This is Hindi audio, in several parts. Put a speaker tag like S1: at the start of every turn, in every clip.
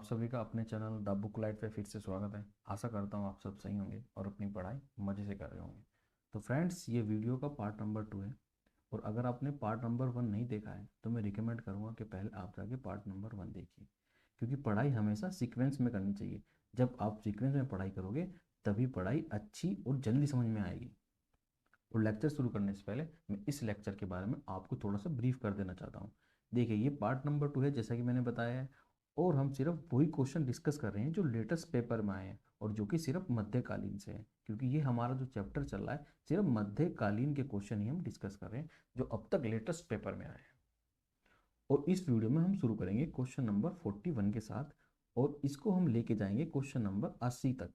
S1: सभी का अपने चैनल द बुक लाइट पे फिर से स्वागत है। आशा करता हूँ आप सब सही होंगे और अपनी पढ़ाई मज़े से कर रहे होंगे। तो फ्रेंड्स, ये वीडियो का पार्ट नंबर 2 है। और अगर आपने पार्ट नंबर 1 नहीं देखा है तो मैं रिकमेंड करूँगा कि पहले आप जाके पार्ट नंबर 1 देखिए, क्योंकि पढ़ाई हमेशा सीक्वेंस में करनी चाहिए। जब आप सीक्वेंस में पढ़ाई करोगे तभी पढ़ाई अच्छी और जल्दी समझ में आएगी। और लेक्चर शुरू करने से पहले मैं इस लेक्चर के बारे में आपको थोड़ा सा ब्रीफ कर देना चाहता हूँ। देखिए, ये पार्ट नंबर 2 है जैसा कि मैंने बताया है, और हम सिर्फ वही क्वेश्चन डिस्कस कर रहे हैं जो लेटेस्ट पेपर में आए हैं और जो कि सिर्फ मध्यकालीन से है, क्योंकि ये हमारा जो चैप्टर चल रहा है सिर्फ मध्यकालीन के क्वेश्चन ही हम डिस्कस कर रहे हैं जो अब तक लेटेस्ट पेपर में आए हैं। और इस वीडियो में हम शुरू करेंगे क्वेश्चन नंबर 41 के साथ, और इसको हम लेके जाएंगे क्वेश्चन नंबर 80 तक।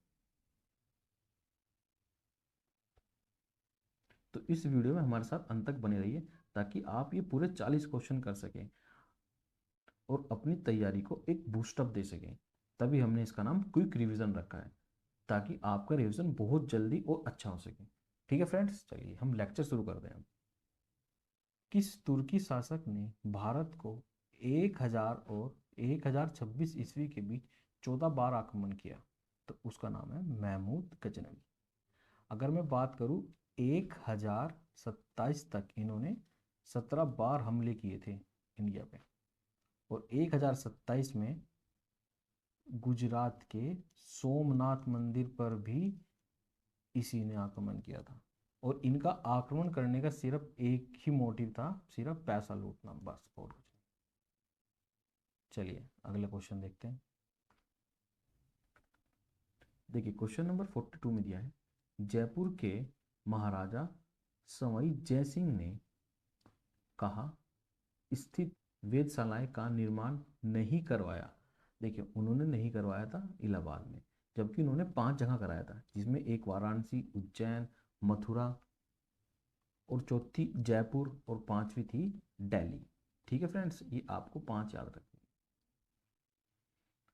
S1: तो इस वीडियो में हमारे साथ अंत तक बने रहिए ताकि आप ये पूरे 40 क्वेश्चन कर सकें और अपनी तैयारी को एक बूस्टअप दे सकें। तभी हमने इसका नाम क्विक रिवीजन रखा है, ताकि आपका रिवीजन बहुत जल्दी और अच्छा हो सके। ठीक है फ्रेंड्स, चलिए हम लेक्चर शुरू करते हैं। किस तुर्की शासक ने भारत को 1000 और 1026 ईस्वी के बीच 14 बार आक्रमण किया? तो उसका नाम है महमूद गजनवी। अगर मैं बात करूं, 1027 तक इन्होंने 17 बार हमले किए थे इंडिया पे, और 1027 में गुजरात के सोमनाथ मंदिर पर भी इसी ने आक्रमण किया था। और इनका आक्रमण करने का सिर्फ एक ही मोटिव था, सिर्फ पैसा लूटना, बस और कुछ नहीं। चलिए अगला क्वेश्चन देखते हैं। देखिए क्वेश्चन नंबर 42 में दिया है, जयपुर के महाराजा सवाई जय सिंह ने कहा स्थित वेधशालाएं का निर्माण नहीं करवाया? देखिए, उन्होंने नहीं करवाया था इलाहाबाद में, जबकि उन्होंने 5 जगह कराया था, जिसमें एक वाराणसी, उज्जैन, मथुरा, और चौथी जयपुर, और पांचवी थी दिल्ली। ठीक है फ्रेंड्स, ये आपको 5 याद रखनी।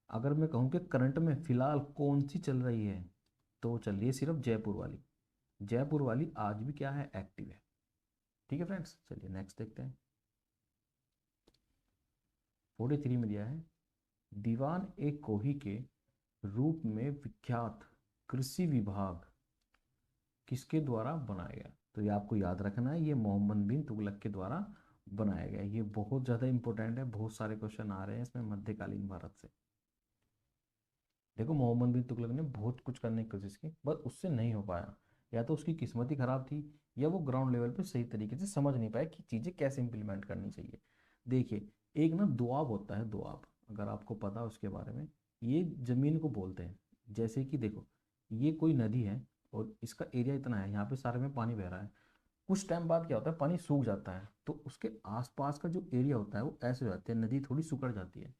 S1: अगर मैं कहूँ कि करंट में फिलहाल कौन सी चल रही है, तो चल रही है सिर्फ जयपुर वाली। जयपुर वाली आज भी क्या है, एक्टिव है। ठीक है फ्रेंड्स, चलिए नेक्स्ट देखते हैं। 43 में दिया है, दीवान ए कोही के रूप में विख्यात कृषि विभाग किसके द्वारा बनाया गया? तो ये आपको याद रखना है, ये मोहम्मद बिन तुगलक के द्वारा बनाया गया। ये बहुत ज़्यादा इंपॉर्टेंट है, बहुत सारे क्वेश्चन आ रहे हैं इसमें मध्यकालीन भारत से। देखो, मोहम्मद बिन तुगलक ने बहुत कुछ करने की कोशिश की, बस उससे नहीं हो पाया। या तो उसकी किस्मत ही खराब थी, या वो ग्राउंड लेवल पे सही तरीके से समझ नहीं पाया कि चीज़ें कैसे इंप्लीमेंट करनी चाहिए। देखिए, एक ना दोआब होता है, दोआब, अगर आपको पता है उसके बारे में, ये जमीन को बोलते हैं। जैसे कि देखो, ये कोई नदी है और इसका एरिया इतना है, यहाँ पे सारे में पानी बह रहा है। कुछ टाइम बाद क्या होता है, पानी सूख जाता है, तो उसके आसपास का जो एरिया होता है वो ऐसे हो जाते हैं, नदी थोड़ी सुकड़ जाती है।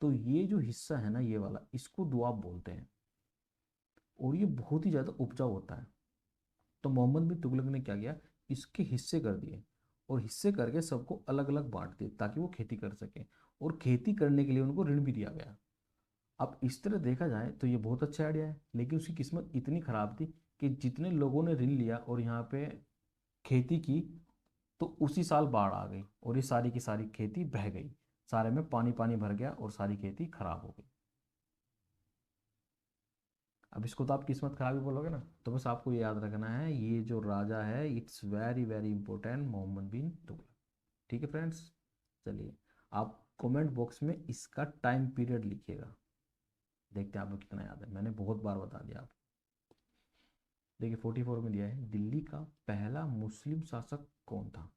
S1: तो ये जो हिस्सा है ना, ये वाला, इसको दोआब बोलते हैं, और ये बहुत ही ज़्यादा उपजाऊ होता है। तो मोहम्मद बिन तुगलक ने क्या किया, इसके हिस्से कर दिए, और हिस्से करके सबको अलग अलग बांट दिए ताकि वो खेती कर सके, और खेती करने के लिए उनको ऋण भी दिया गया। अब इस तरह देखा जाए तो ये बहुत अच्छा आइडिया है, लेकिन उसकी किस्मत इतनी खराब थी कि जितने लोगों ने ऋण लिया और यहाँ पे खेती की, तो उसी साल बाढ़ आ गई और ये सारी की सारी खेती बह गई। सारे में पानी पानी भर गया और सारी खेती खराब हो गई। अब इसको तो आप किस्मत खराब ही बोलोगे ना, तो बस आपको ये याद रखना है, ये जो राजा है it's very very important, Mohammad bin Tughlaq. ठीक है फ्रेंड्स, चलिए आप कमेंट बॉक्स में इसका टाइम पीरियड लिखिएगा, देखते हैं आपको कितना याद है। मैंने बहुत बार बता दिया आप। देखिए 44 में दिया है, दिल्ली का पहला मुस्लिम शासक कौन था?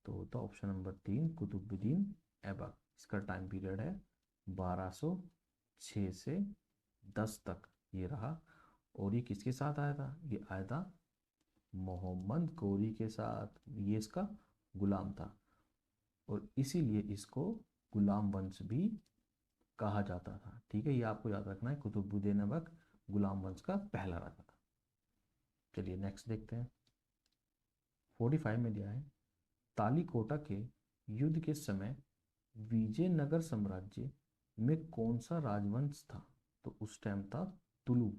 S1: तो होता ऑप्शन नंबर 3, कुतुबुद्दीन ऐबक। इसका टाइम पीरियड है 1206 से 10 तक ये रहा। और ये किसके साथ आया था? ये आया था मोहम्मद गोरी के साथ। ये इसका गुलाम था, और इसीलिए इसको गुलाम वंश भी कहा जाता था। ठीक है, ये आपको याद रखना है, कुतुबुद्दीन ऐबक गुलाम वंश का पहला राजा था। चलिए नेक्स्ट देखते हैं। 45 में दिया है, तालीकोटा के युद्ध के समय विजयनगर साम्राज्य में कौन सा राजवंश था? तो उस टाइम था तुलु,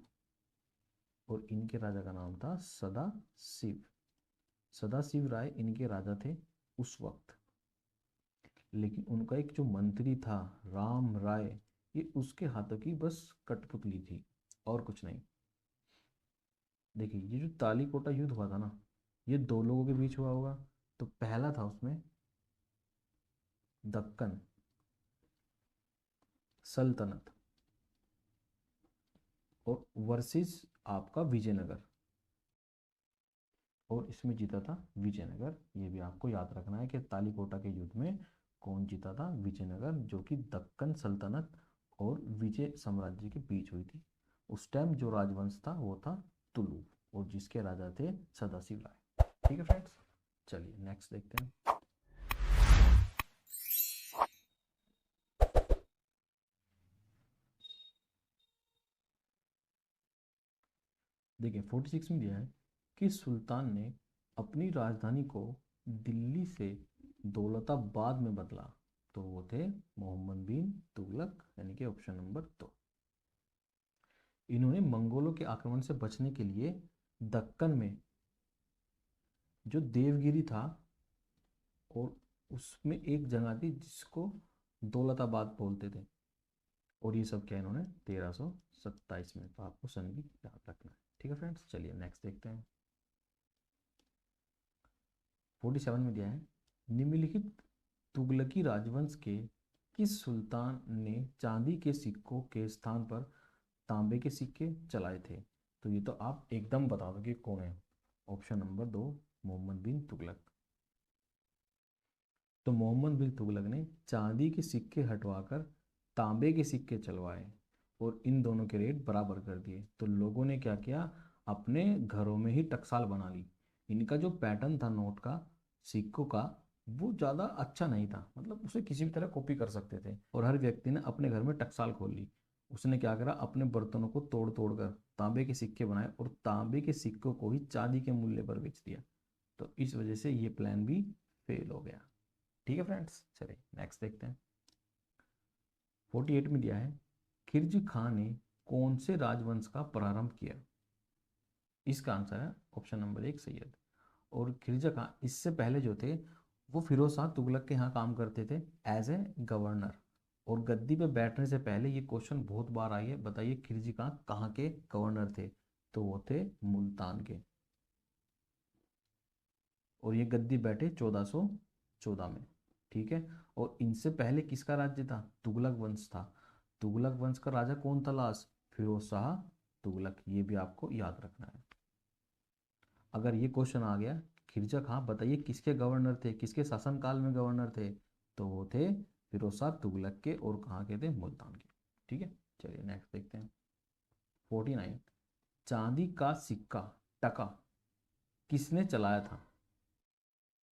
S1: और इनके राजा का नाम था सदाशिव। सदाशिव राय इनके राजा थे उस वक्त। लेकिन उनका एक जो मंत्री था राम राय, ये उसके हाथों की बस कठपुतली थी और कुछ नहीं। देखिए ये जो तालीकोटा युद्ध हुआ था ना, ये दो लोगों के बीच हुआ होगा। तो पहला था उसमें दक्कन सल्तनत और वर्सेस आपका विजयनगर, और इसमें जीता था विजयनगर। ये भी आपको याद रखना है कि तालीकोटा के युद्ध में कौन जीता था? विजयनगर, जो कि दक्कन सल्तनत और विजय साम्राज्य के बीच हुई थी। उस टाइम जो राजवंश था वो था तुलु, और जिसके राजा थे सदाशिव राय। ठीक है फ्रेंड्स, चलिए नेक्स्ट देखते हैं। देखिए 46 में दिया है कि सुल्तान ने अपनी राजधानी को दिल्ली से दौलताबाद में बदला। तो वो थे मोहम्मद बिन तुगलक, यानी कि ऑप्शन नंबर 2। इन्होंने मंगोलों के आक्रमण से बचने के लिए दक्कन में जो देवगिरी था, और उसमें एक जगह थी जिसको दौलताबाद बोलते थे, और ये सब क्या इन्होंने 1327 में। तो आपको सन भी याद रखना है। ठीक है फ्रेंड्स, चलिए नेक्स्ट देखते हैं। 47 में दिया है निम्नलिखित तुगलकी राजवंश के किस सुल्तान ने चांदी के सिक्कों के स्थान पर तांबे के सिक्के चलाए थे? तो ये तो आप एकदम बता दो कि कौन है। Option number 2 Mohammad bin Tughlaq. तो मोहम्मद बिन तुगलक ने चांदी के सिक्के हटवाकर तांबे के सिक्के चलवाए और इन दोनों के रेट बराबर कर दिए। तो लोगों ने क्या किया, अपने घरों में ही टकसाल बना ली। इनका जो पैटर्न था नोट का, सिक्कों का, वो ज़्यादा अच्छा नहीं था, मतलब उसे किसी भी तरह कॉपी कर सकते थे, और हर व्यक्ति ने अपने घर में टकसाल खोल ली। उसने क्या करा, अपने बर्तनों को तोड़ तोड़ कर तांबे के सिक्के बनाए और तांबे के सिक्कों को ही चांदी के मूल्य पर बेच दिया। तो इस वजह से ये प्लान भी फेल हो गया। ठीक है फ्रेंड्स, चलिए नेक्स्ट देखते हैं। 48 में दिया है खिलजी खां ने कौन से राजवंश का प्रारंभ किया? इसका आंसर है ऑप्शन नंबर 1 सैयद। और खिलजी खां इससे पहले जो थे वो फिरोज शाह तुगलक के यहाँ काम करते थे एज ए गवर्नर। और गद्दी पे बैठने से पहले ये क्वेश्चन बहुत बार आई है, बताइए खिलजी खां कहाँ के गवर्नर थे? तो वो थे मुल्तान के, और ये गद्दी बैठे 1414 में। ठीक है, और इनसे पहले किसका राज्य था? तुगलक वंश था। तुगलक वंश का राजा कौन था लास्ट? फिरोज शाह तुगलक। ये भी आपको याद रखना है। अगर ये क्वेश्चन आ गया, खिरजा खां बताइए किसके गवर्नर थे, किसके शासनकाल में गवर्नर थे? तो वो थे फिरोज शाह तुगलक के, और कहाँ के थे? मुल्तान के। ठीक है, चलिए नेक्स्ट देखते हैं। 49 चांदी का सिक्का टका किसने चलाया था?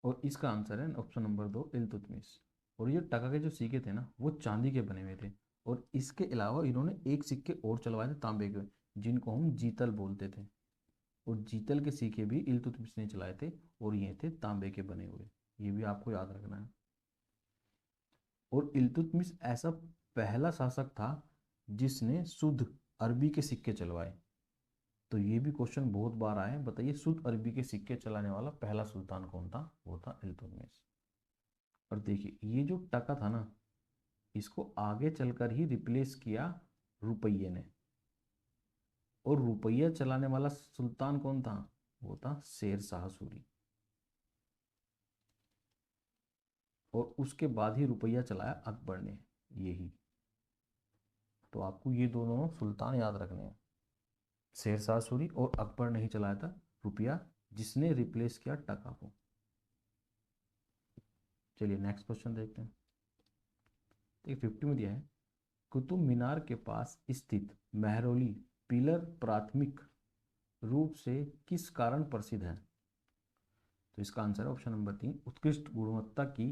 S1: और इसका आंसर है ऑप्शन नंबर 2 इल्तुतमिश। और ये टका के जो सिक्के थे ना, वो चांदी के बने हुए थे, और इसके अलावा इन्होंने एक सिक्के और चलवाए थे तांबे के, जिनको हम जीतल बोलते थे। और जीतल के सिक्के भी इल्तुतमिश ने चलाए थे, और ये थे तांबे के बने हुए। ये भी आपको याद रखना है। और इल्तुतमिश ऐसा पहला शासक था जिसने शुद्ध अरबी के सिक्के चलवाए। तो ये भी क्वेश्चन बहुत बार आए, बताइए शुद्ध अरबी के सिक्के चलाने वाला पहला सुल्तान कौन था? वो था इल्तुतमिश। और देखिए ये जो टका था ना, इसको आगे चलकर ही रिप्लेस किया रुपये ने। और रुपया चलाने वाला सुल्तान कौन था? वो था शेर शाह सूरी। और उसके बाद ही रुपया चलाया अकबर ने, यही। तो आपको ये दोनों सुल्तान याद रखने हैं, शेर शाह सूरी, और अकबर ने ही चलाया था रुपया, जिसने रिप्लेस किया टका को। चलिए नेक्स्ट क्वेश्चन देखते हैं। देखिए 50 में दिया है कुतुब मीनार के पास स्थित मेहरौली पिलर प्राथमिक रूप से किस कारण प्रसिद्ध है? तो इसका आंसर है ऑप्शन नंबर 3 उत्कृष्ट गुणवत्ता की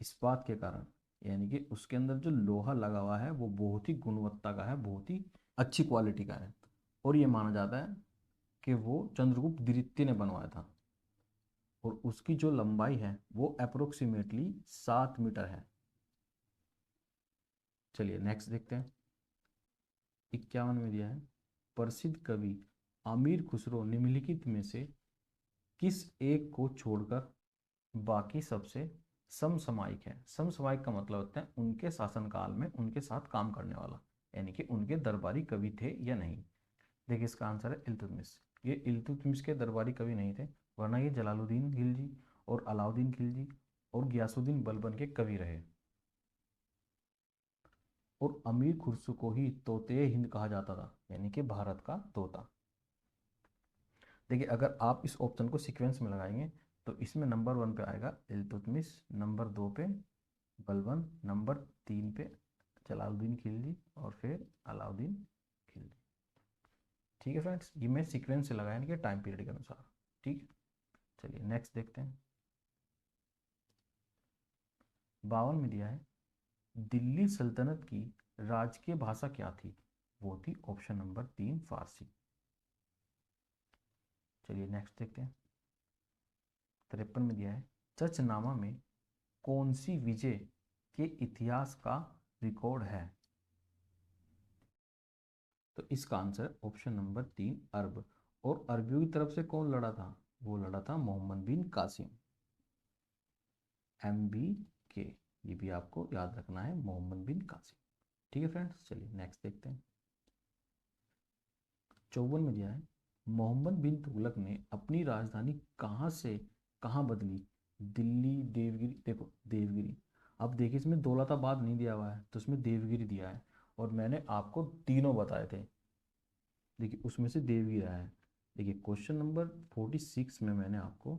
S1: इस्पात के कारण। यानी कि उसके अंदर जो लोहा लगा हुआ है वो बहुत ही गुणवत्ता का है, बहुत ही अच्छी क्वालिटी का है। और ये माना जाता है कि वो चंद्रगुप्त द्वितीय ने बनवाया था, और उसकी जो लंबाई है वो अप्रोक्सीमेटली 7 मीटर है। चलिए नेक्स्ट देखते हैं। 51 में दिया है प्रसिद्ध कवि अमीर खुसरो निम्नलिखित में से किस एक को छोड़कर बाकी सबसे समसामयिक है। समसामयिक का मतलब होता है उनके शासनकाल में उनके साथ काम करने वाला, यानी कि उनके दरबारी कवि थे या नहीं। देखिए इसका आंसर है इल्तुतमिश। ये इल्तुतमिश के दरबारी कवि नहीं थे, वरना ये जलालुद्दीन खिलजी और अलाउद्दीन खिलजी और गियासुद्दीन बलबन के कवि रहे। और अमीर खुसरो को ही तोते हिंद कहा जाता था, यानी कि भारत का तोता। देखिए अगर आप इस ऑप्शन को सीक्वेंस में लगाएंगे तो इसमें नंबर 1 पे आएगा इल्तुतमिश, नंबर 2 पे बलबन, नंबर 3 पे जलालुद्दीन खिलजी और फिर अलाउद्दीन खिलजी। ठीक है फ्रेंड्स, ये मैं सीक्वेंस से लगाया यानी कि टाइम पीरियड के अनुसार। ठीक है, चलिए नेक्स्ट देखते हैं। 52 में दिया है दिल्ली सल्तनत की राजकीय भाषा क्या थी? वो थी ऑप्शन नंबर 3 फारसी। चलिए नेक्स्ट देखते हैं। 53 में दिया है चचनामा में कौन सी विजय के इतिहास का रिकॉर्ड है? तो इसका आंसर ऑप्शन नंबर 3 अरब। और अरबियों की तरफ से कौन लड़ा था? वो लड़ा था मोहम्मद बिन कासिम, MBK। ये भी आपको याद रखना है, मोहम्मद बिन कासिम। ठीक है फ्रेंड्स, चलिए नेक्स्ट देखते हैं। 54 में दिया है मोहम्मद बिन तुगलक ने अपनी राजधानी कहाँ से कहाँ बदली? दिल्ली, देवगिरी। देखो देवगिरी, अब देखिए इसमें दौलताबाद नहीं दिया हुआ है तो इसमें देवगिरी दिया है, और मैंने आपको तीनों बताए थे। देखिए उसमें से देवगिरी आया है। देखिए क्वेश्चन नंबर 46 में मैंने आपको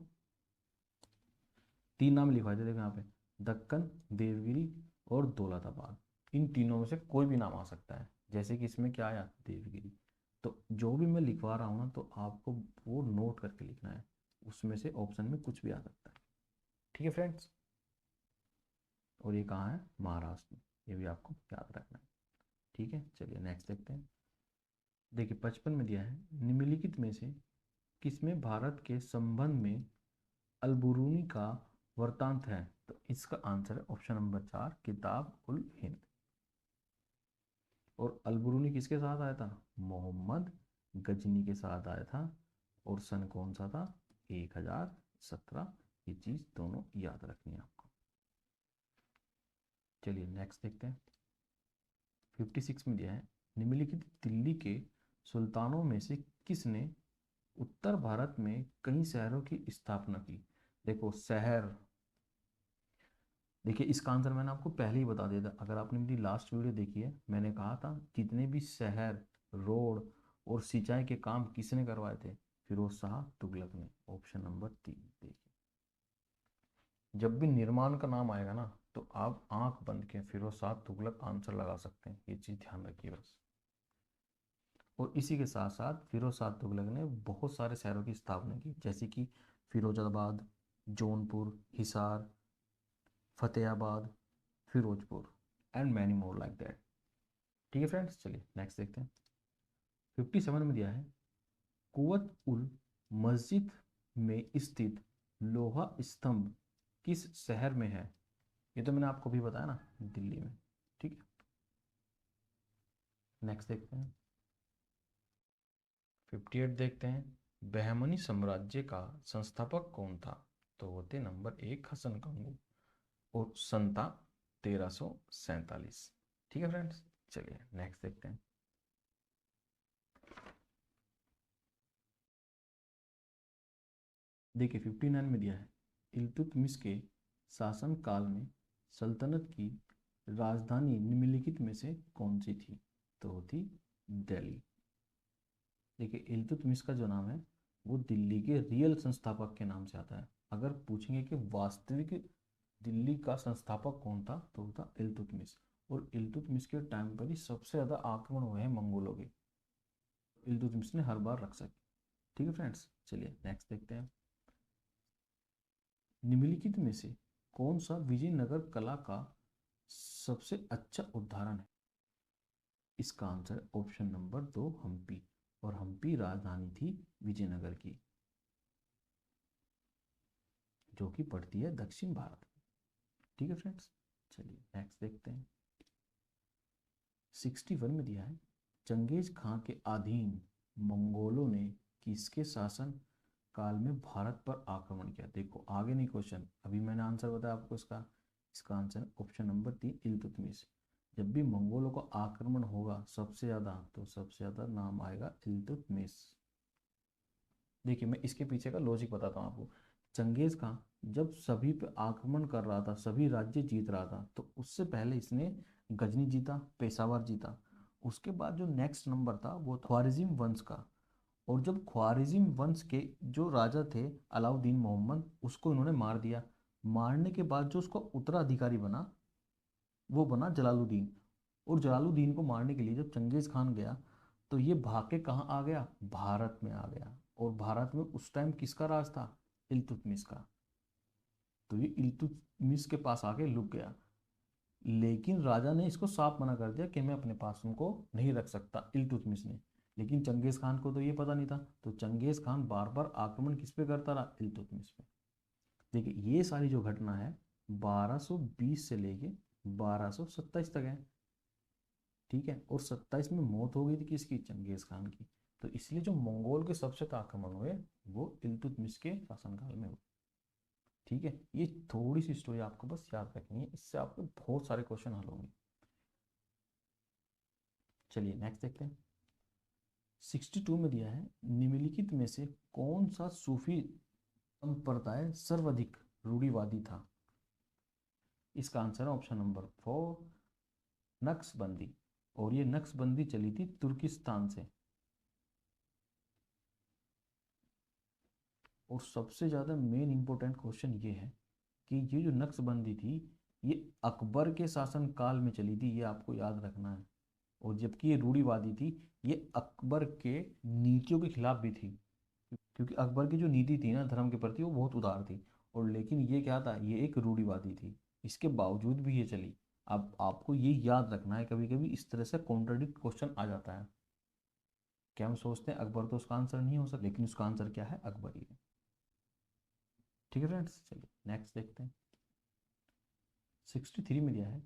S1: 3 नाम लिखवाए थे। देखो यहाँ पे दक्कन, देवगिरी और दौलताबाद। इन तीनों में से कोई भी नाम आ सकता है, जैसे कि इसमें क्या आया? देवगिरी। तो जो भी मैं लिखवा रहा हूँ ना, तो आपको वो नोट करके लिखना है, उसमें से ऑप्शन में कुछ भी आ सकता है। ठीक है फ्रेंड्स, और ये कहाँ है? महाराष्ट्र में। ये भी आपको याद रखना है। ठीक है, चलिए नेक्स्ट देखते हैं। देखिए 55 में दिया है निम्नलिखित में से किसमें भारत के संबंध में अलबरूनी का वृत्तांत है? तो इसका आंसर है ऑप्शन नंबर 4 किताब उल हिंद। और अलबरूनी किसके साथ आया था? मोहम्मद गजनी के साथ आया था। और सन कौन सा था? 1017। ये चीज दोनों याद रखनी है आपको। चलिए नेक्स्ट देखते हैं। 56 में दिया है निम्नलिखित दिल्ली के सुल्तानों में से किसने उत्तर भारत में कई शहरों की स्थापना की? देखो शहर, देखिए इसका आंसर मैंने आपको पहले ही बता दिया था। अगर आपने मेरी लास्ट वीडियो देखी है, मैंने कहा था जितने भी शहर, रोड और सिंचाई के काम किसने करवाए थे? फिरोज शाह तुगलक ने। Option number 3। देखिए जब भी निर्माण का नाम आएगा ना, तो आप आंख बंद के फिरोज शाह तुगलक आंसर लगा सकते हैं। ये चीज़ ध्यान रखिए बस। और इसी के साथ साथ फिरोज शाह तुगलक ने बहुत सारे शहरों की स्थापना की, जैसे कि Firozabad, Jaunpur, Hisar, Fatehabad, Firozpur and many more like that. ठीक है फ्रेंड्स, चलिए नेक्स्ट देखते हैं। 57 में दिया है कुवत उल मस्जिद में स्थित लोहा स्तंभ किस शहर में है? ये तो मैंने आपको भी बताया ना, दिल्ली में। ठीक है, नेक्स्ट देखते हैं। 58 देखते हैं बहमनी साम्राज्य का संस्थापक कौन था? तो वो थे नंबर 1 हसन कंगू, और सन था 1347। ठीक है फ्रेंड्स, चलिए नेक्स्ट देखते हैं। देखिए 59 में दिया है इल्तुतमिश के शासन काल में सल्तनत की राजधानी निम्नलिखित में से कौन सी थी? तो वो थी दिल्ली। देखिए इल्तुतमिश का जो नाम है वो दिल्ली के रियल संस्थापक के नाम से आता है। अगर पूछेंगे कि वास्तविक दिल्ली का संस्थापक कौन था, तो वो था इल्तुतमिश। और इल्तुतमिश के टाइम पर ही सबसे ज़्यादा आक्रमण हुए हैं मंगोलों के, इल्तुतमिश ने हर बार रख सके। ठीक है फ्रेंड्स, चलिए नेक्स्ट देखते हैं। निम्नलिखित में से कौन सा विजयनगर कला का सबसे अच्छा उदाहरण है? इसका आंसर ऑप्शन नंबर 2 हम्पी। और हम्पी राजधानी थी विजयनगर की, जो कि पड़ती है दक्षिण भारत में। ठीक है फ्रेंड्स, चलिए नेक्स्ट देखते हैं। 61 में दिया है चंगेज खां के अधीन मंगोलों ने किसके शासन काल में भारत पर आक्रमण किया? देखो आगे नहीं क्वेश्चन, अभी मैंने आंसर बताया आपको इसका। इसका आंसर ऑप्शन नंबर 3 इल्तुतमिश। जब भी मंगोलों का आक्रमण होगा सबसे ज़्यादा, तो सबसे ज़्यादा नाम आएगा इल्तुतमिश। देखिए मैं इसके पीछे का लॉजिक बताता हूँ आपको। चंगेज खां जब सभी पे आक्रमण कर रहा था, सभी राज्य जीत रहा था, तो उससे पहले इसने गजनी जीता, पेशावर जीता। उसके बाद जो नेक्स्ट नंबर था वो ख्वारिज़म वंश का। और जब ख्वारिज़म वंश के जो राजा थे अलाउद्दीन मोहम्मद, उसको इन्होंने मार दिया। मारने के बाद जो उसका उत्तराधिकारी बना वो बना जलालुद्दीन। और जलालुद्दीन को मारने के लिए जब चंगेज खान गया, तो ये भाग के कहाँ आ गया, भारत में आ गया। और भारत में उस टाइम किसका राज था, इल्तुतमिश का। तो ये इल्तुतमिश के पास आके लुक गया। लेकिन राजा ने इसको साफ मना कर दिया कि मैं अपने पास उनको नहीं रख सकता, इल्तुतमिश ने। लेकिन चंगेज खान को तो ये पता नहीं था, तो चंगेज खान बार बार आक्रमण किस पे करता रहा, इल्तुतमिश पे। देखिए ये सारी जो घटना है 1220 से लेके 1227 तक है, ठीक है। और 27 में मौत हो गई थी किसकी, चंगेज खान की। तो इसलिए जो मंगोल के सबसे ज्यादा आक्रमण हुए वो इल्तुतमिश के शासनकाल में हुए, ठीक है। ये थोड़ी सी स्टोरी आपको बस याद रखनी है, इससे आपके बहुत सारे क्वेश्चन हल होंगे। चलिए नेक्स्ट देखते हैं। 62 में दिया है, निम्नलिखित में से कौन सा सूफी संप्रदाय सर्वाधिक रूढ़िवादी था। इसका आंसर है ऑप्शन नंबर 4 नक्शबंदी। और ये नक्शबंदी चली थी तुर्किस्तान से। और सबसे ज़्यादा मेन इंपॉर्टेंट क्वेश्चन ये है कि ये जो नक्शबंदी थी ये अकबर के शासन काल में चली थी, ये आपको याद रखना है। और जबकि ये रूढ़िवादी थी, ये अकबर के नीतियों के खिलाफ भी थी। क्योंकि अकबर की जो नीति थी ना धर्म के प्रति, वो बहुत उदार थी। और लेकिन ये क्या था, ये एक रूढ़िवादी थी। इसके बावजूद भी ये चली। अब आपको ये याद रखना है, कभी कभी इस तरह से कॉन्ट्रडिक्ट क्वेश्चन आ जाता है कि हम सोचते हैं अकबर तो उसका आंसर नहीं हो सकता, लेकिन उसका आंसर क्या है, अकबर ही है। ठीक है फ्रेंड्स, चलिए नेक्स्ट देखते हैं। 63 में दिया है,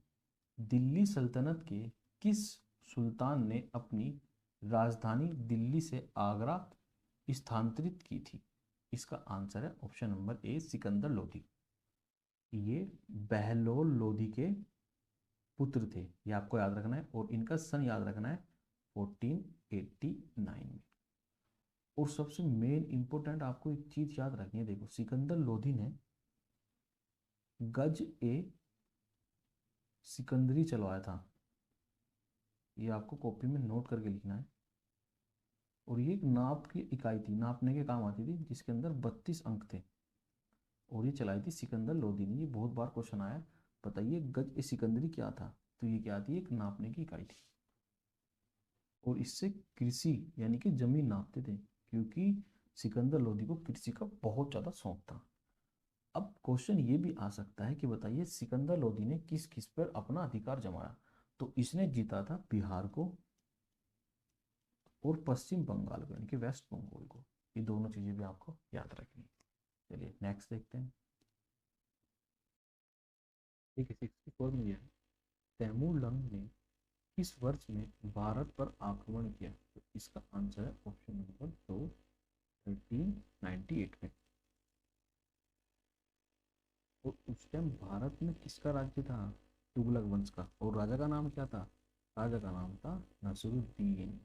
S1: दिल्ली सल्तनत के किस सुल्तान ने अपनी राजधानी दिल्ली से आगरा स्थानांतरित की थी। इसका आंसर है option number A Sikandar Lodhi. ये बहलोल लोधी के पुत्र थे, ये आपको याद रखना है। और इनका सन याद रखना है 1489 में। और सबसे मेन इंपॉर्टेंट आपको एक चीज याद रखनी है, देखो सिकंदर लोधी ने गज ए सिकंदरी चलवाया था। ये आपको कॉपी में नोट करके लिखना है। और ये एक नाप की इकाई थी, नापने के काम आती थी, जिसके अंदर 32 अंक थे। और ये चलाई थी सिकंदर लोधी ने। ये बहुत बार क्वेश्चन आया, बताइए गज ए सिकंदरी क्या था। तो ये क्या थी, एक नापने की इकाई थी। और इससे कृषि यानी कि जमीन नापते थे, क्योंकि सिकंदर लोधी को कृषि का बहुत ज़्यादा शौक था। अब क्वेश्चन ये भी आ सकता है कि बताइए सिकंदर लोधी ने किस किस पर अपना अधिकार जमाया। तो इसने जीता था बिहार को और पश्चिम बंगाल को, यानी कि वेस्ट बंगाल को। ये दोनों चीज़ें भी आपको याद रखनी है। चलिए नेक्स्ट देखते हैं। ठीक है, 64 में यह है, तैमूर लंग ने किस वर्ष में भारत पर आक्रमण किया। तो इसका आंसर है ऑप्शन नंबर 2 1398 में। और उस टाइम भारत में किसका राज्य था, तुगलक वंश का। और राजा का नाम क्या था, राजा का नाम था नसरुद्दीन।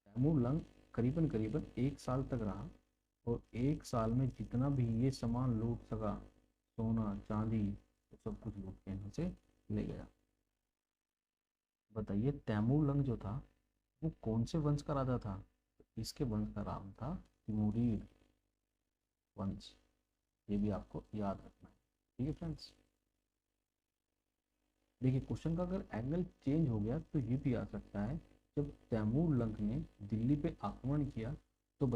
S1: तैमूर लंग करीबन करीबन 1 साल तक रहा। और 1 साल में जितना भी ये सामान लूट सका, सोना चांदी, तो सब कुछ लूट के यहाँ से ले गया। बताइए तैमूर लंग जो था वो कौन से वंश का राजा था। इसके वंश का नाम था तिमुरिद वंश। ये भी आपको याद रखना है, ठीक है फ्रेंड्स। देखिए क्वेश्चन का अगर एंगल चेंज हो गया तो ये भी आ सकता है, जब तैमूर लंग ने दिल्ली पे आक्रमण किया तो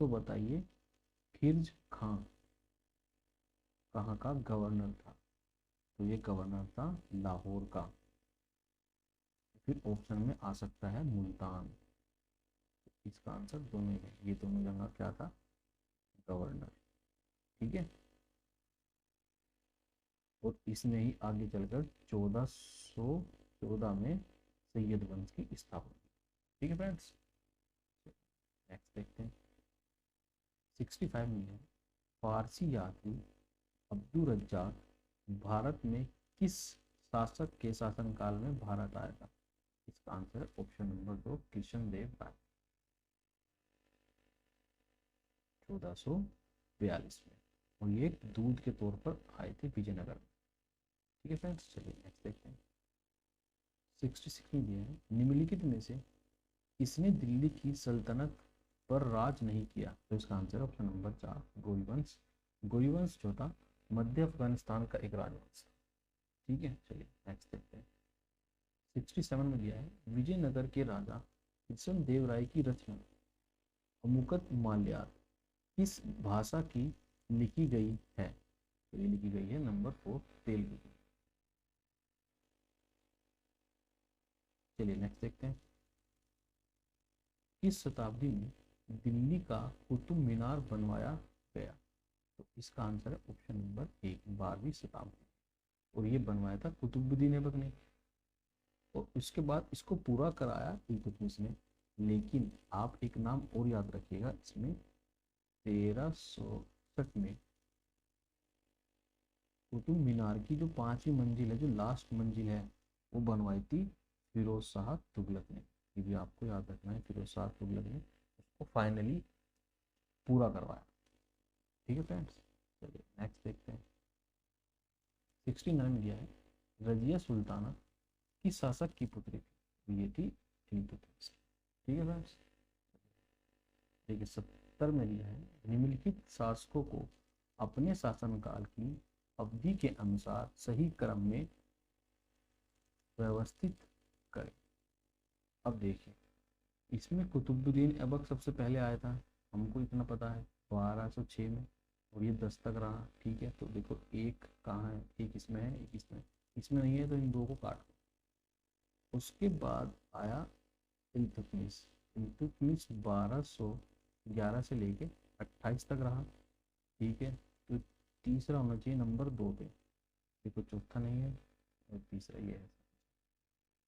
S1: बताइए खिर्ज खां कहाँ का गवर्नर था। तो ये गवर्नर था लाहौर का। फिर ऑप्शन में आ सकता है मुल्तान। इसका आंसर दोनों है, ये दोनों जगह क्या था, गवर्नर, ठीक है। और इसने ही आगे चलकर 1414 में सैयद वंश की स्थापना की। ठीक है फ्रेंड्स, नेक्स्ट देखते हैं। 65 में है, फारसी यात्री अब्दुल रज्जाक भारत में किस शासक के शासनकाल में भारत आया था? इसका आंसर है ऑप्शन नंबर 2, कृष्णदेव राय, 1442 में। और ये दूध के तौर पर आए थे विजयनगर में। ठीक है फ्रेंड्स, चलिए नेक्स्ट देखते हैं। 66 में दिया है, निम्नलिखित में से किसने दिल्ली की सल्तनत पर राज नहीं किया? तो इसका आंसर ऑप्शन नंबर 4, गोरीवंश। गोरीवंश जो था मध्य अफगानिस्तान का एक राजवंश था। ठीक है, चलिए नेक्स्ट देखते हैं। 67 में दिया है, विजयनगर के राजा कृष्ण देव राय की रचना अमुकत माल्यात किस भाषा की लिखी गई है? तो ये लिखी गई है नंबर 4, तेलुगु की। चलिए नेक्स्ट देखते हैं। किस शताब्दी में दिल्ली का कुतुब मीनार बनवाया गया? तो इसका आंसर है ऑप्शन नंबर 1, 12वीं शताब्दी। और ये बनवाया था कुतुबुद्दीन ऐबक ने। और उसके बाद इसको पूरा कराया इल्तुतमिश ने। लेकिन आप एक नाम और याद रखिएगा, इसमें 1367 में कुतुब मीनार की जो 5वीं मंजिल है, जो लास्ट मंजिल है, वो बनवाई थी फिरोज शाह तुगलक ने। ये भी आपको याद रखना है, फिरोज शाह तुगलक ने उसको फाइनली पूरा करवाया। ठीक है फ्रेंड्स, चलिए नेक्स्ट देखते हैं। 69 में दिया है, रजिया सुल्ताना किस शासक की पुत्री थी? ये थी इल्तुतमिश। ठीक है फ्रेंड्स, देखिए 70 में दिया है, निम्नलिखित शासकों को अपने शासनकाल की अवधि के अनुसार सही क्रम में व्यवस्थित करें। अब देखिए, इसमें कुतुबुद्दीन ऐबक सबसे पहले आया था, हमको इतना पता है, 1206 में। और ये 10 तक रहा। ठीक है, तो देखो एक कहाँ है, एक इसमें है, एक इसमें, इसमें नहीं है, तो इन दो को काट दो। उसके बाद आया इल्तुतमिश। इल्तुतमिश 1211 से लेके 28 तक रहा। ठीक है, तो तीसरा होना चाहिए नंबर 2 पे। देखो चौथा नहीं है और तीसरा ये है।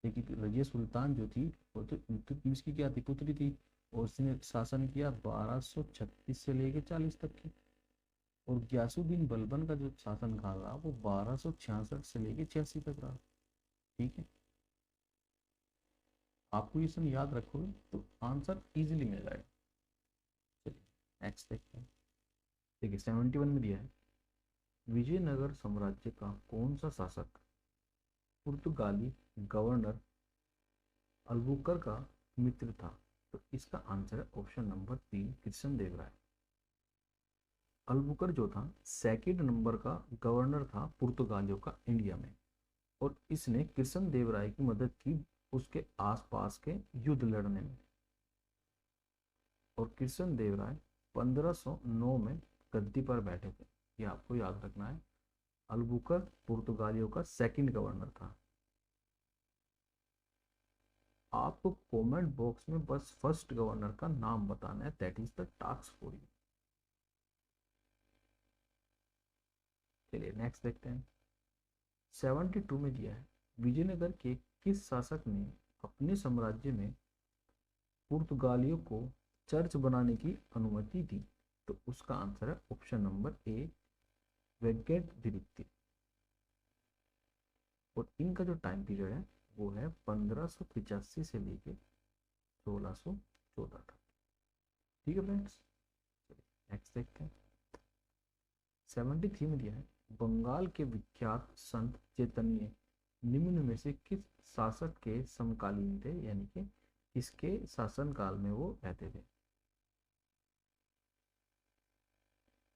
S1: लेकिन रजिया सुल्तान जो थी वो तो इल्तुतमिश की क्या थी, पुत्री थी। और उसने शासन किया 1236 से लेके 40 तक की। और गयासुद्दीन बलबन का जो शासन काल रहा वो 1266 से लेके 86 तक रहा। ठीक है, आपको ये सब याद रखोगे तो आंसर इजीली मिल जाएगा। चलिए नेक्स्ट देखते हैं। देखिए 71 में दिया है, विजयनगर साम्राज्य का कौन सा शासक पुर्तगाली गवर्नर अल्बुकर का मित्र था? तो इसका आंसर है ऑप्शन नंबर 3, कृष्णदेव राय। अल्बुकर जो था सेकंड नंबर का गवर्नर था पुर्तगालियों का इंडिया में। और इसने कृष्णदेव राय की मदद की उसके आसपास के युद्ध लड़ने में। और कृष्णदेव राय 1509 में गद्दी पर बैठे थे, ये आपको याद रखना है। अल्बुकर पुर्तगालियों का सेकंड गवर्नर था। आपको कमेंट बॉक्स में बस फर्स्ट गवर्नर का नाम बताना है, that is the task for you. चलिए नेक्स्ट देखते हैं। 72 में दिया है, विजयनगर के किस शासक ने अपने साम्राज्य में पुर्तगालियों को चर्च बनाने की अनुमति दी? तो उसका आंसर है ऑप्शन नंबर ए, वेगेट द्वितीय। और इनका जो टाइम पीरियड है वो है 1585 से लेके 1614 तक। ठीक है फ्रेंड्स, नेक्स्ट देखते हैं। 73 में दिया है, बंगाल के विख्यात संत चैतन्य निम्न में से किस शासक के समकालीन थे, यानी कि किसके शासनकाल में वो रहते थे?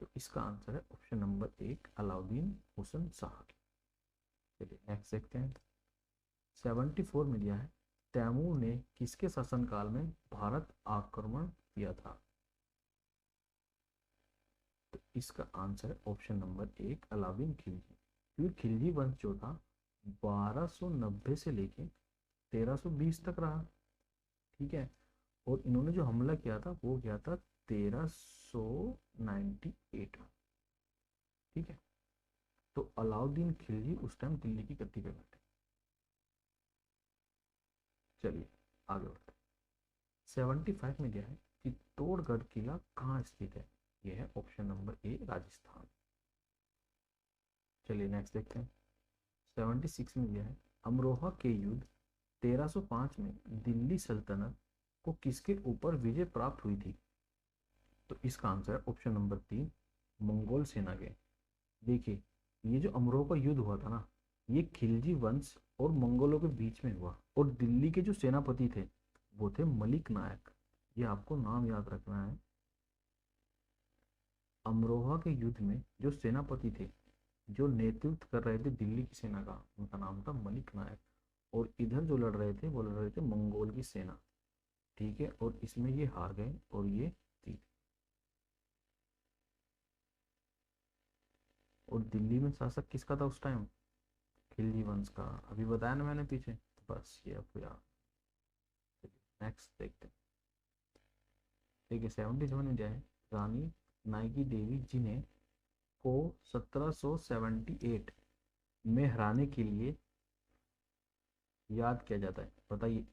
S1: तो इसका आंसर है ऑप्शन नंबर 1, अलाउद्दीन हुसैन शाह। चलिए नेक्स्ट देखते हैं। 74 में दिया है, तैमूर ने किसके शासनकाल में भारत आक्रमण किया था? तो इसका आंसर है ऑप्शन नंबर 1, अलाउद्दीन खिलजी। क्योंकि खिलजी वंश जो था 1290 से लेके 1320 तक रहा। ठीक है, और इन्होंने जो हमला किया था वो किया था 1398 में। ठीक है, तो अलाउद्दीन खिलजी उस टाइम दिल्ली की गद्दी पे बैठे। चलिए आगे बढ़ते हैं। 75 में दिया है चित्तौड़गढ़ किला कहाँ स्थित है। यह है ऑप्शन नंबर ए राजस्थान। चलिए नेक्स्ट देखते हैं। 76 में दिया है अमरोहा के युद्ध 1305 में दिल्ली सल्तनत को किसके ऊपर विजय प्राप्त हुई थी। तो इसका आंसर है ऑप्शन नंबर 3 मंगोल सेना के। देखिए ये जो अमरोहा का युद्ध हुआ था ना, ये खिलजी वंश और मंगोलों के बीच में हुआ, और दिल्ली के जो सेनापति थे वो थे मलिक नायक। ये आपको नाम याद रखना है। अमरोहा के युद्ध में जो सेनापति थे, जो नेतृत्व कर रहे थे दिल्ली की सेना का, उनका नाम था मलिक नायक। और इधर जो लड़ रहे थे वो लड़ रहे थे मंगोल की सेना। ठीक है, और इसमें ये हार गए और ये जीत। और दिल्ली में शासक किसका था उस टाइम? खिलजी वंश का। अभी बताया ना मैंने पीछे, बस ये आपको याद। नेक्स्ट देखते हैं। देखिए 77 में जाए रानी नाइकी देवी जिन्हें को 1778 में हराने के लिए याद किया जाता है। बताइए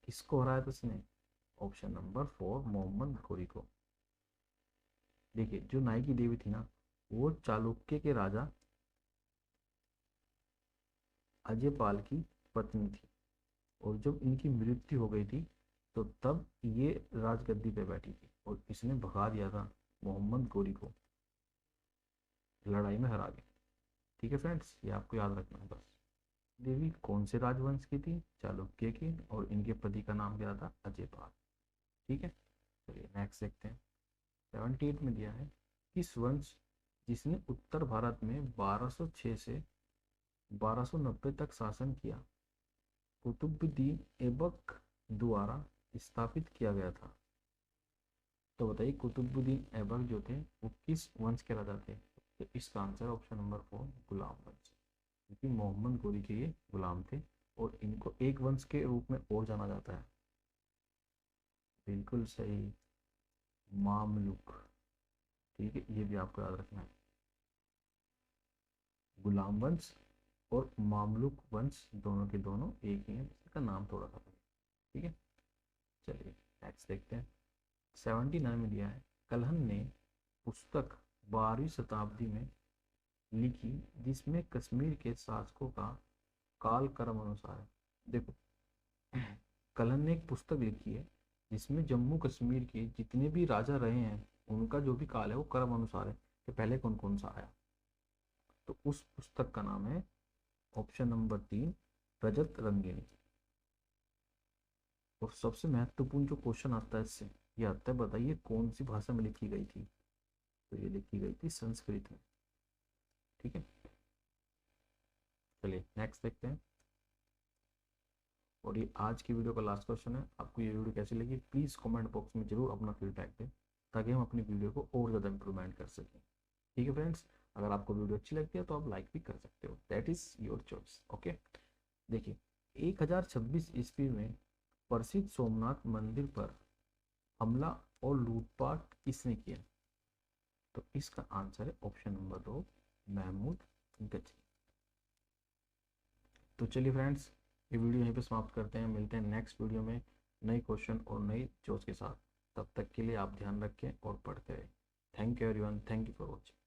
S1: किसको हराया था उसने? ऑप्शन नंबर 4 मोहम्मद घोरी को। देखिए जो नाइकी देवी थी ना, वो चालुक्य के राजा अजयपाल की पत्नी थी, और जब इनकी मृत्यु हो गई थी तो तब ये राजगद्दी पे बैठी थी, और इसने भगा दिया था मोहम्मद गोरी को, लड़ाई में हरा के। ठीक है फ्रेंड्स, ये आपको याद रखना है बस। देवी कौन से राजवंश की थी? चालुक्य की, और इनके पति का नाम क्या था? अजयपाल। ठीक है, चलिए नेक्स्ट देखते हैं। 78 में दिया है किस वंश जिसने उत्तर भारत में 1206 से 1290 तक शासन किया, कुतुबुद्दीन ऐबक द्वारा स्थापित किया गया था। तो बताइए कुतुबुद्दीन ऐबक जो थे वो किस वंश के राजा थे? तो इसका आंसर ऑप्शन नंबर 4 गुलाम वंश, क्योंकि मोहम्मद गोरी के ये गुलाम थे, और इनको एक वंश के रूप में और जाना जाता है। बिल्कुल सही, मामलुक। ठीक है, ये भी आपको याद रखना है। गुलाम वंश और मामलुक वंश दोनों के दोनों एक ही हैं, इसका नाम थोड़ा सा। ठीक है, चलिए नेक्स्ट देखते हैं। 79 में दिया है कल्हन ने पुस्तक 12वीं शताब्दी में लिखी जिसमें कश्मीर के शासकों का काल क्रम अनुसार है। देखो कल्हन ने एक पुस्तक लिखी है जिसमें जम्मू कश्मीर के जितने भी राजा रहे हैं उनका जो भी काल है वो क्रम अनुसार है कि पहले कौन कौन सा आया। तो उस पुस्तक का नाम है ऑप्शन नंबर 3 रजत रंगिणी। और सबसे महत्वपूर्ण जो क्वेश्चन आता है इससे ये आता है, बताइए कौन सी भाषा में लिखी गई थी? तो ये लिखी गई थी संस्कृत में। ठीक है, चलिए नेक्स्ट देखते हैं। और ये आज की वीडियो का लास्ट क्वेश्चन है। आपको ये वीडियो कैसी लगी प्लीज़ कमेंट बॉक्स में जरूर अपना फीडबैक दें, ताकि हम अपनी वीडियो को और ज़्यादा इंप्रूवमेंट कर सकें। ठीक है फ्रेंड्स, अगर आपको वीडियो अच्छी लगती है तो आप लाइक भी कर सकते हो, that is your choice. Okay, देखिए 1026 ईस्वी में प्रसिद्ध सोमनाथ मंदिर पर हमला और लूटपाट किसने किया? तो इसका आंसर है ऑप्शन नंबर 2 महमूद गजनी। तो चलिए फ्रेंड्स, ये वीडियो यहीं पे समाप्त करते हैं। मिलते हैं नेक्स्ट वीडियो में नए क्वेश्चन और नई जोश के साथ। तब तक के लिए आप ध्यान रखें और पढ़ते रहें। Thank you everyone, thank you for watching.